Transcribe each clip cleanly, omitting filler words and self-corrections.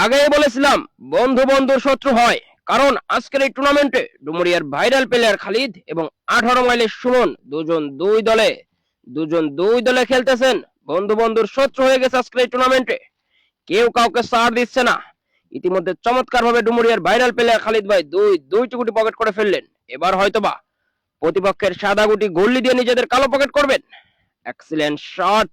আগেই বলেছিলাম বন্ধু বন্ধুর শত্রু হয়, কারণ আজকের এই টুর্নামেন্টে ডুমুরিয়ার ভাইরাল প্লেয়ার খালিদ এবং 18 মাইলের সুমন দুজন দুই দলে খেলতেছেন। বন্ধু বন্ধুর শত্রু হয়ে গেছে আজকের এই টুর্নামেন্টে, কেউ কাউকে সার দিচ্ছে না। ইতিমধ্যে চমৎকার ভাবে ডুমুরিয়ার ভাইরাল প্লেয়ার খালিদ ভাই দুইটি গুটি পকেট করে ফেললেন। এবার হয়তোবা প্রতিপক্ষের সাদা গুটি গল্লি দিয়ে নিজেদের কালো পকেট করবেন। এক্সিলেন্ট শট,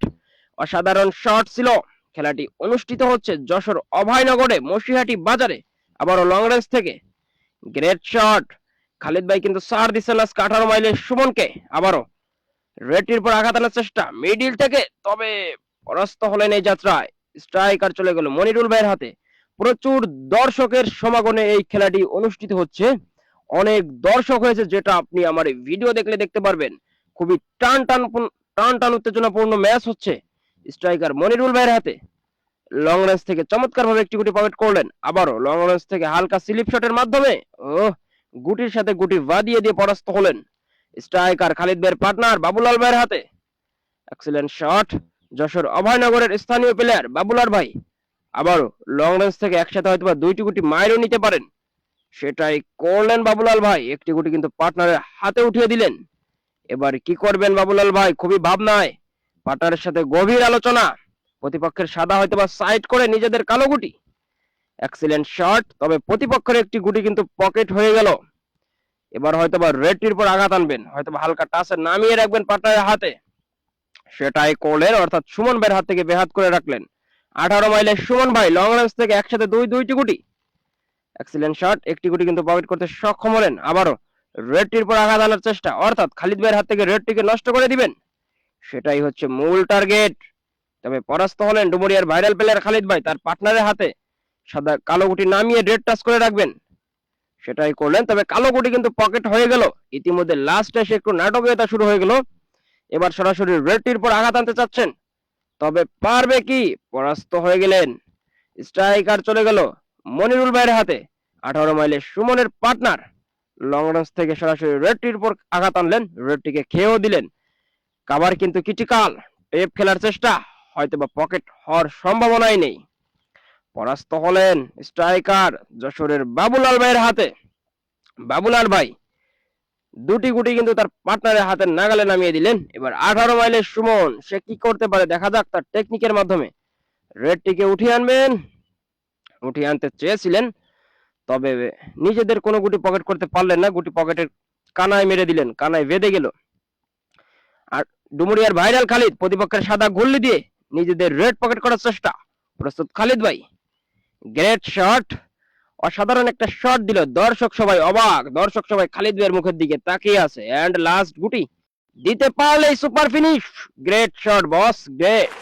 অসাধারণ শট ছিল। খেলাটি অনুষ্ঠিত হচ্ছে যশোর অভয়নগরে মসিহাটি বাজারে, আবারও লং রেঞ্জ থেকে গ্রেট শট। খালিদ ভাই কিন্তু সার দিচ্ছেন আজকে 18 মাইলের সুমনকে। আবারও রেডটির পর আঘাত আনার চেষ্টা মিডিল থেকে, তবে পরাস্ত হলেন এই যাত্রায়। স্ট্রাইকার চলে গেল মনিরুল ভাইয়ের হাতে। প্রচুর দর্শকের সমাগমে এই খেলাটি অনুষ্ঠিত হচ্ছে। অনেক দর্শক হয়েছে, যেটা আপনি আমার এই ভিডিও দেখলে দেখতে পারবেন। খুবই টান উত্তেজনাপূর্ণ ম্যাচ হচ্ছে। স্ট্রাইকার মনিরুল ভাইয়ের হাতে লং রেঞ্জ থেকে চমৎকার ভাবে একটি গুটি পকেট করলেন। আবারও লং রেঞ্জ থেকে হালকা স্লিপ শটের মাধ্যমে গুটির সাথে গুটি বাদিয়ে দিয়ে পরাস্ত হলেন স্ট্রাইকার খালিদ ভাইয়ের পার্টনার বাবুলাল ভাইয়ের হাতে। এক্সিলেন্ট শট, যশোর অভয়নগরের স্থানীয় প্লেয়ার বাবুলাল ভাই আবারও লং রেঞ্জ থেকে একসাথে হয়তো দুইটি গুটি মাইরও নিতে পারেন, সেটাই করলেন বাবুলাল ভাই। একটি গুটি কিন্তু পার্টনারের হাতে উঠিয়ে দিলেন। এবার কি করবেন বাবুলাল ভাই, খুবই ভাবনায়। পার্টনারের সাথে গভীর আলোচনা, প্রতিপক্ষের সাদা হয়তোবা সাইড করে নিজেদের কালো গুটি। এক্সিলেন্ট শট, তবে প্রতিপক্ষের একটি গুটি কিন্তু পকেট হয়ে গেল। এবার হয়তোবা রেডটির পর আঘাত আনবেন, হয়তোবা হালকা টাচে নামিয়ে রাখবেন পার্টনারের হাতে, সেটাই করলেন। অর্থাৎ সুমন ভাইয়ের হাত থেকে বেহাত করে রাখলেন। 18 মাইলের সুমন ভাই লং রেঞ্জ থেকে একসাথে দুইটি গুটি। এক্সিলেন্ট শট, একটি গুটি কিন্তু পকেট করতে সক্ষম হলেন। আবারও রেডটির পর আঘাত আনার চেষ্টা, অর্থাৎ খালিদ ভাইয়ের হাত থেকে রেডটিকে নষ্ট করে দিবেন, সেটাই হচ্ছে মূল টার্গেট। তবে পরাস্ত হলেন ডুমুরিয়ার ভাইরাল প্লেয়ার খালিদ ভাই। তার পার্টনারের হাতে সাদা কালো গুটি নামিয়ে রেড টাচ করে রাখবেন, সেটাই করলেন। তবে কালো গুটি কিন্তু পকেট হয়ে গেল। ইতিমধ্যে লাস্ট এসে একটু নাটকীয়তা শুরু হয়ে গেল। এবার সরাসরি রেডটির পর আঘাত আনতে চাচ্ছেন, তবে পারবে কি? পরাস্ত হয়ে গেলেন। স্ট্রাইকার চলে গেল মনিরুল ভাইয়ের হাতে। 18 মাইলের সুমনের পার্টনার লং রেঞ্জ থেকে সরাসরি রেডটির উপর আঘাত আনলেন, রেডটিকে খেয়েও দিলেন। কাভার কিন্তু ক্রিটিক্যাল, টেপ খেলার চেষ্টা, হয়তোবা পকেট হওয়ার সম্ভাবনাই নেই। পরাস্ত হলেন স্ট্রাইকার যশোরের বাবুলাল ভাইয়ের হাতে। বাবুলাল ভাই দুটি গুটি কিন্তু তার পার্টনারের হাতে নাগালে নামিয়ে দিলেন। এবার 18 মাইলের সুমন, সে কি করতে পারে দেখা যাক তার টেকনিকের মাধ্যমে। রেডটিকে উঠিয়ে আনবেন, উঠিয়ে আনতে চেয়েছিলেন, তবে নিজেদের কোনো গুটি পকেট করতে পারলেন না। গুটি পকেটের কানায় মেরে দিলেন, কানায় বেঁধে গেল। আর ডুমুরিয়ার ভাইরাল খালিদ প্রতিপক্ষের সাদা গুল্লি দিয়ে নিজেদের রেড পকেট করার চেষ্টা। প্রস্তুত খালিদ ভাই, গ্রেট শট, অসাধারণ একটা শট দিল। দর্শক সবাই অবাক, দর্শক সবাই খালিদ ভাইয়ের মুখের দিকে তাকিয়ে আছে। এন্ড লাস্ট গুটি দিতে পারলেই সুপার ফিনিশ। গ্রেট শট বস, গ্রেট।